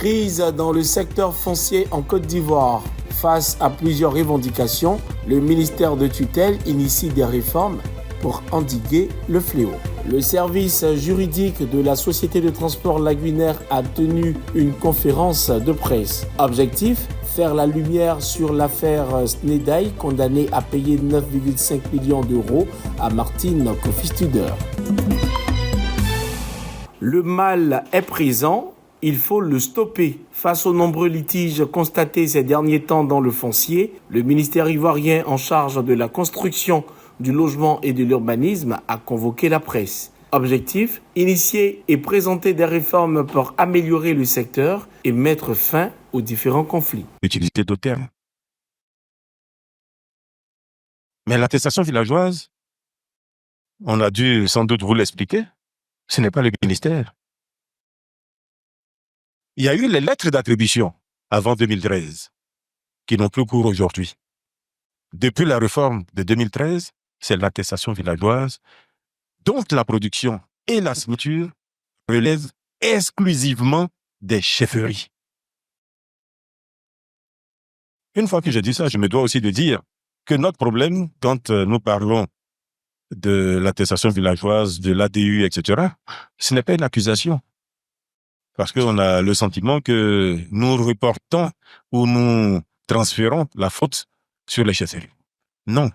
Crise dans le secteur foncier en Côte d'Ivoire. Face à plusieurs revendications, le ministère de tutelle initie des réformes pour endiguer le fléau. Le service juridique de la Société de transport lagunaire a tenu une conférence de presse. Objectif : faire la lumière sur l'affaire Snedaï, condamnée à payer 9,5 millions d'euros à Martin Kofi-Studer. Le mal est présent, il faut le stopper. Face aux nombreux litiges constatés ces derniers temps dans le foncier, le ministère ivoirien en charge de la construction, du logement et de l'urbanisme a convoqué la presse. Objectif : initier et présenter des réformes pour améliorer le secteur et mettre fin aux différents conflits. L'utilité d'autres termes. Mais l'attestation villageoise, on a dû sans doute vous l'expliquer, ce n'est pas le ministère. Il y a eu les lettres d'attribution avant 2013 qui n'ont plus cours aujourd'hui. Depuis la réforme de 2013, c'est l'attestation villageoise dont la production et la structure relèvent exclusivement des chefferies. Une fois que j'ai dit ça, je me dois aussi de dire que notre problème, quand nous parlons de l'attestation villageoise, de l'ADU, etc., ce n'est pas une accusation. Parce qu'on a le sentiment que nous reportons ou nous transférons la faute sur les chefferies. Non.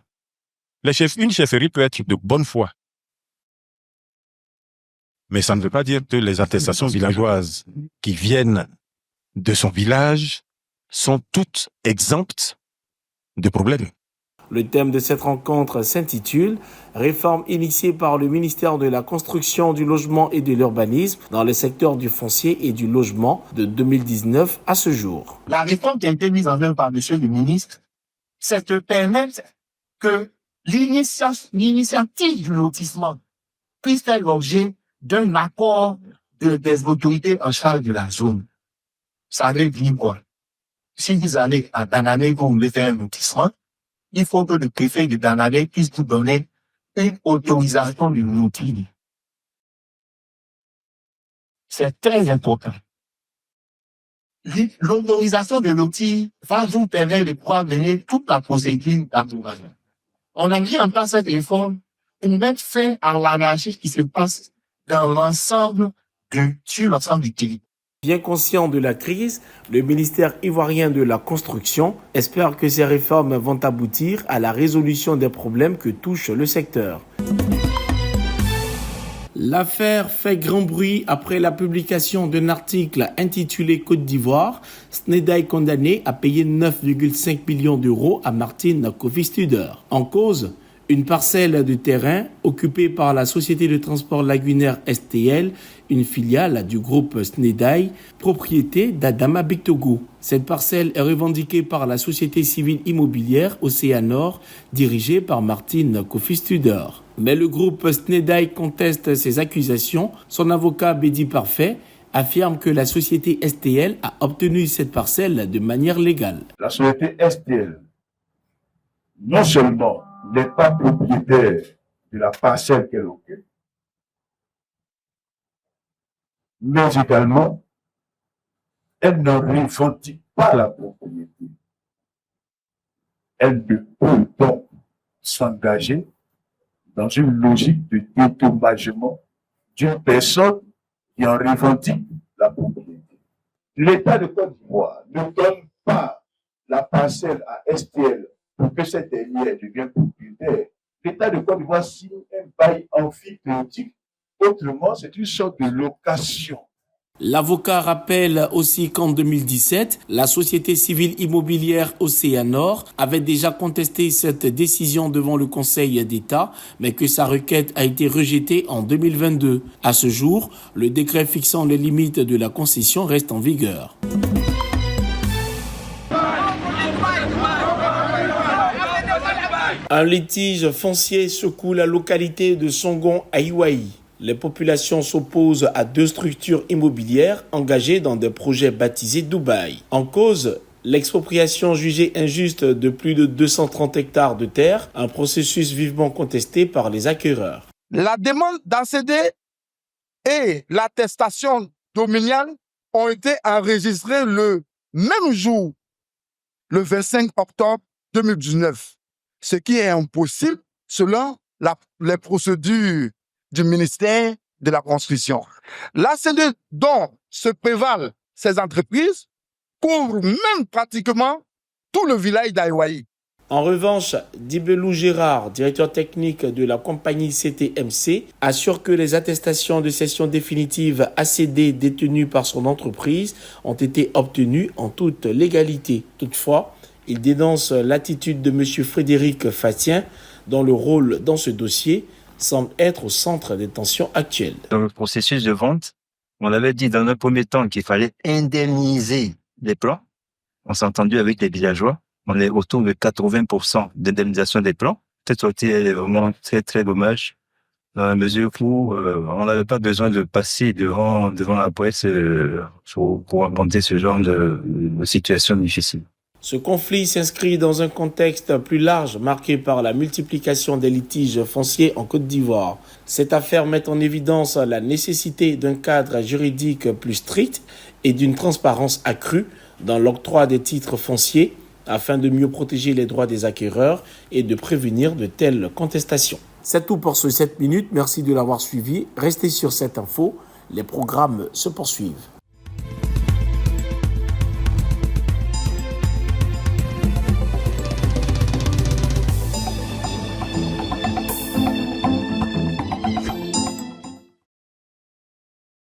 Une chefferie peut être de bonne foi. Mais ça ne veut pas dire que les attestations villageoises qui viennent de son village sont toutes exemptes de problèmes. Le thème de cette rencontre s'intitule « Réforme initiée par le ministère de la Construction, du Logement et de l'Urbanisme dans le secteur du foncier et du logement de 2019 à ce jour ». La réforme qui a été mise en œuvre par monsieur le ministre, c'est de permettre que l'initiative du lotissement puisse faire l'objet d'un accord des autorités en charge de la zone. Ça veut dire quoi? Si vous allez à Dananè, vous voulez faire un lotissement, il faut que le préfet de Dananè puisse vous donner une autorisation de lotissement. C'est très important. L'autorisation de lotissement va vous permettre de pouvoir mener toute la procédure d'approbation. On a mis en place cette réforme pour mettre fin à l'anarchie qui se passe sur l'ensemble du territoire. Bien conscient de la crise, le ministère ivoirien de la Construction espère que ces réformes vont aboutir à la résolution des problèmes que touche le secteur. L'affaire fait grand bruit après la publication d'un article intitulé Côte d'Ivoire, Snedaï condamné à payer 9,5 millions d'euros à Martin Kofi-Studer. En cause, une parcelle de terrain occupée par la Société de transport lagunaire STL, une filiale du groupe Snedaï, propriété d'Adama Bictogo. Cette parcelle est revendiquée par la Société civile immobilière Océanor, dirigée par Martin Kofi-Studer. Mais le groupe Snedaï conteste ces accusations. Son avocat Bédi Parfait affirme que la société STL a obtenu cette parcelle de manière légale. La société STL, non seulement n'est pas propriétaire de la parcelle qu'elle occupe, mais également, elle ne revendique pas la propriété. Elle ne peut donc s'engager dans une logique de dédommagement d'une personne qui en revendique la propriété. L'État de Côte d'Ivoire ne donne pas la parcelle à STL pour que cette dernière devienne propriétaire. L'État de Côte d'Ivoire signe un bail emphytéotique. Autrement, c'est une sorte de location. L'avocat rappelle aussi qu'en 2017, la société civile immobilière Océanor avait déjà contesté cette décision devant le Conseil d'État, mais que sa requête a été rejetée en 2022. À ce jour, le décret fixant les limites de la concession reste en vigueur. Un litige foncier secoue la localité de Songon à Iwaï. Les populations s'opposent à deux structures immobilières engagées dans des projets baptisés Dubaï. En cause, l'expropriation jugée injuste de plus de 230 hectares de terre, un processus vivement contesté par les acquéreurs. La demande d'accéder et l'attestation domaniale ont été enregistrés le même jour, le 25 octobre 2019, ce qui est impossible selon les procédures du ministère de la Construction. L'ACD dont se prévalent ces entreprises couvre même pratiquement tout le village d'Aïwaï. En revanche, Dibelou Gérard, directeur technique de la compagnie CTMC, assure que les attestations de cession définitive ACD détenues par son entreprise ont été obtenues en toute légalité. Toutefois, il dénonce l'attitude de M. Frédéric Fatien, dont le rôle dans ce dossier semble être au centre des tensions actuelles. Dans le processus de vente, on avait dit dans un premier temps qu'il fallait indemniser les plans. On s'est entendu avec les villageois. On est autour de 80% d'indemnisation des plans. Cette sortie est vraiment très, très dommage dans la mesure où on n'avait pas besoin de passer devant la presse pour aborder ce genre de situation difficile. Ce conflit s'inscrit dans un contexte plus large marqué par la multiplication des litiges fonciers en Côte d'Ivoire. Cette affaire met en évidence la nécessité d'un cadre juridique plus strict et d'une transparence accrue dans l'octroi des titres fonciers afin de mieux protéger les droits des acquéreurs et de prévenir de telles contestations. C'est tout pour ce 7 minutes. Merci de l'avoir suivi. Restez sur cette info. Les programmes se poursuivent.